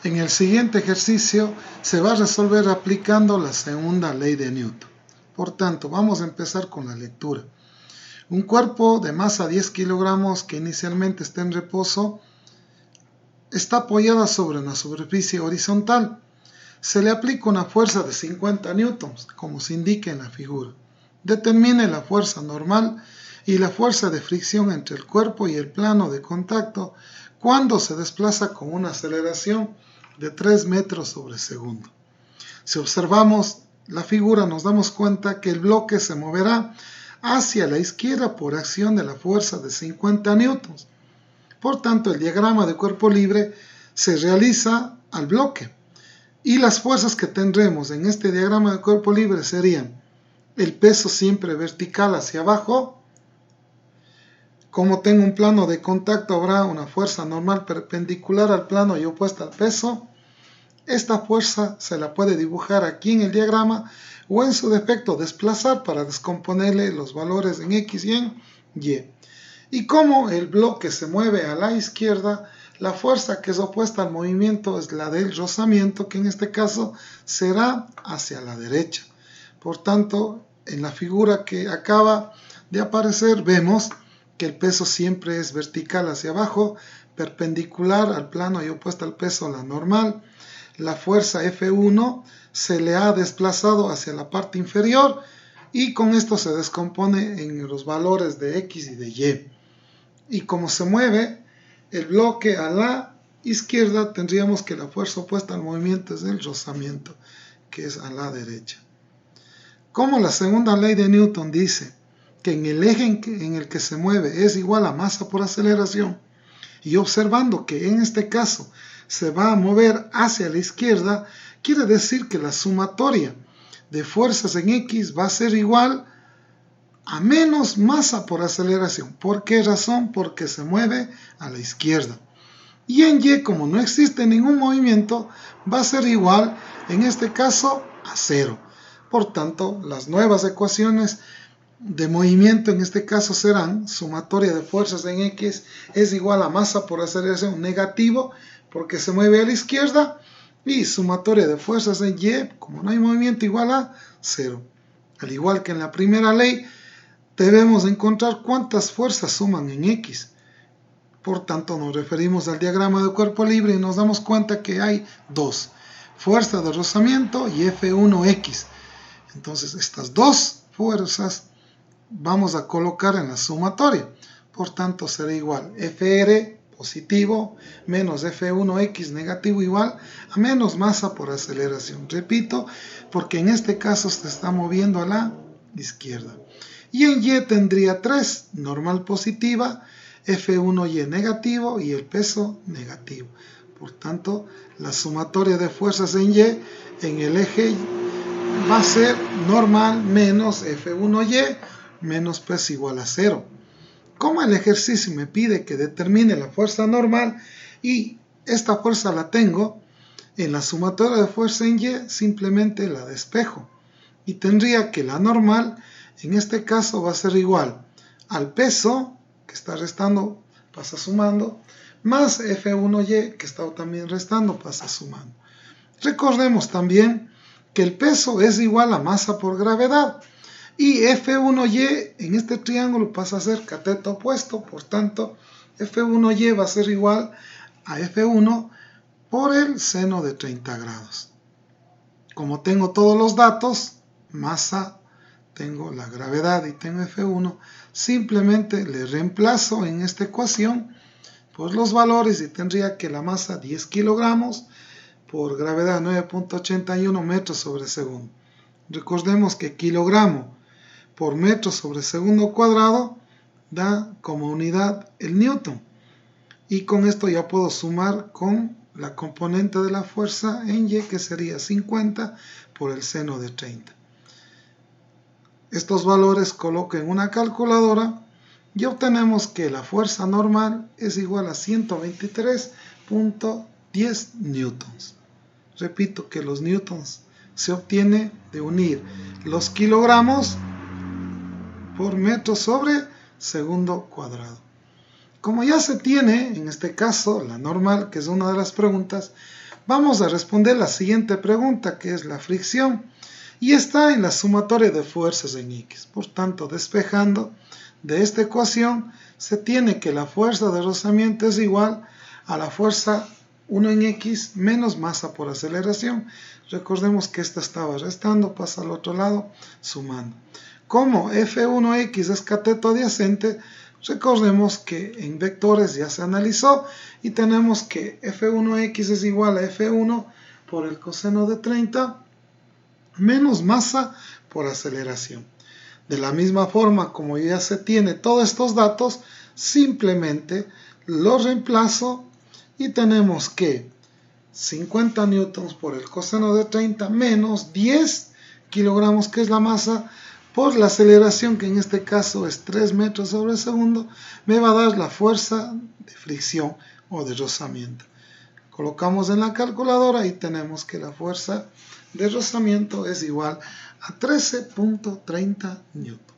En el siguiente ejercicio se va a resolver aplicando la segunda ley de Newton. Por tanto, vamos a empezar con la lectura. Un cuerpo de masa 10 kilogramos que inicialmente está en reposo está apoyada sobre una superficie horizontal. Se le aplica una fuerza de 50 newtons, como se indica en la figura. Determine la fuerza normal y la fuerza de fricción entre el cuerpo y el plano de contacto cuando se desplaza con una aceleración de 3 metros sobre segundo. Si observamos la figura, nos damos cuenta que el bloque se moverá hacia la izquierda por acción de la fuerza de 50 newtons. Por tanto, el diagrama de cuerpo libre se realiza al bloque. Y las fuerzas que tendremos en este diagrama de cuerpo libre serían el peso siempre vertical hacia abajo. Como tengo un plano de contacto, habrá una fuerza normal perpendicular al plano y opuesta al peso. Esta fuerza se la puede dibujar aquí en el diagrama o en su defecto desplazar para descomponerle los valores en X y en Y. Y como el bloque se mueve a la izquierda, la fuerza que es opuesta al movimiento es la del rozamiento, que en este caso será hacia la derecha. Por tanto, en la figura que acaba de aparecer vemos que el peso siempre es vertical hacia abajo, perpendicular al plano y opuesta al peso, la normal. La fuerza F1 se le ha desplazado hacia la parte inferior y con esto se descompone en los valores de X y de Y. Y como se mueve el bloque a la izquierda, tendríamos que la fuerza opuesta al movimiento es el rozamiento, que es a la derecha. Como la segunda ley de Newton dice que en el eje en el que se mueve es igual a masa por aceleración, y observando que en este caso se va a mover hacia la izquierda, quiere decir que la sumatoria de fuerzas en X va a ser igual a menos masa por aceleración. ¿Por qué razón? Porque se mueve a la izquierda. Y en Y, como no existe ningún movimiento, va a ser igual, en este caso, a 0. Por tanto, las nuevas ecuaciones de movimiento en este caso serán sumatoria de fuerzas en X es igual a masa por aceleración negativo porque se mueve a la izquierda, y sumatoria de fuerzas en Y, como no hay movimiento, igual a 0. Al igual que en la primera ley, debemos encontrar cuántas fuerzas suman en X. Por tanto, nos referimos al diagrama de cuerpo libre y nos damos cuenta que hay dos: fuerza de rozamiento y F1X. Entonces, estas dos fuerzas vamos a colocar en la sumatoria. Por tanto, será igual Fr positivo menos F1X negativo igual a menos masa por aceleración. Repito, porque en este caso se está moviendo a la izquierda. Y en Y tendría 3, normal positiva, F1Y negativo y el peso negativo. Por tanto, la sumatoria de fuerzas en Y en el eje va a ser normal menos F1Y menos peso igual a 0. Como el ejercicio me pide que determine la fuerza normal y esta fuerza la tengo, en la sumatoria de fuerza en Y simplemente la despejo. Y tendría que la normal en este caso va a ser igual al peso, que está restando, pasa sumando, más F1Y, que está también restando, pasa sumando. Recordemos también que el peso es igual a masa por gravedad. Y F1Y en este triángulo pasa a ser cateto opuesto, por tanto F1Y va a ser igual a F1 por el seno de 30 grados. Como tengo todos los datos, masa, tengo la gravedad y tengo F1, simplemente le reemplazo en esta ecuación pues los valores y tendría que la masa 10 kilogramos por gravedad 9.81 metros sobre segundo. Recordemos que kilogramo por metro sobre segundo cuadrado da como unidad el newton. Y con esto ya puedo sumar con la componente de la fuerza en Y, que sería 50 por el seno de 30. Estos valores coloco en una calculadora y obtenemos que la fuerza normal es igual a 123.10 newtons. Repito que los newtons se obtiene de unir los kilogramos por metro sobre segundo cuadrado. Como ya se tiene, en este caso, la normal, que es una de las preguntas, Vamos a responder la siguiente pregunta, que es la fricción, y está en la sumatoria de fuerzas en X. Por tanto, despejando de esta ecuación, se tiene que la fuerza de rozamiento es igual a la fuerza 1 en X menos masa por aceleración. Recordemos que esta estaba restando, pasa al otro lado, sumando. Como F1X es cateto adyacente, recordemos que en vectores ya se analizó y tenemos que F1X es igual a F1 por el coseno de 30 menos masa por aceleración. De la misma forma, como ya se tiene todos estos datos, simplemente los reemplazo y tenemos que 50 newtons por el coseno de 30 menos 10 kilogramos, que es la masa, por la aceleración, que en este caso es 3 metros sobre segundo, me va a dar la fuerza de fricción o de rozamiento. Colocamos en la calculadora y tenemos que la fuerza de rozamiento es igual a 13.30 newton.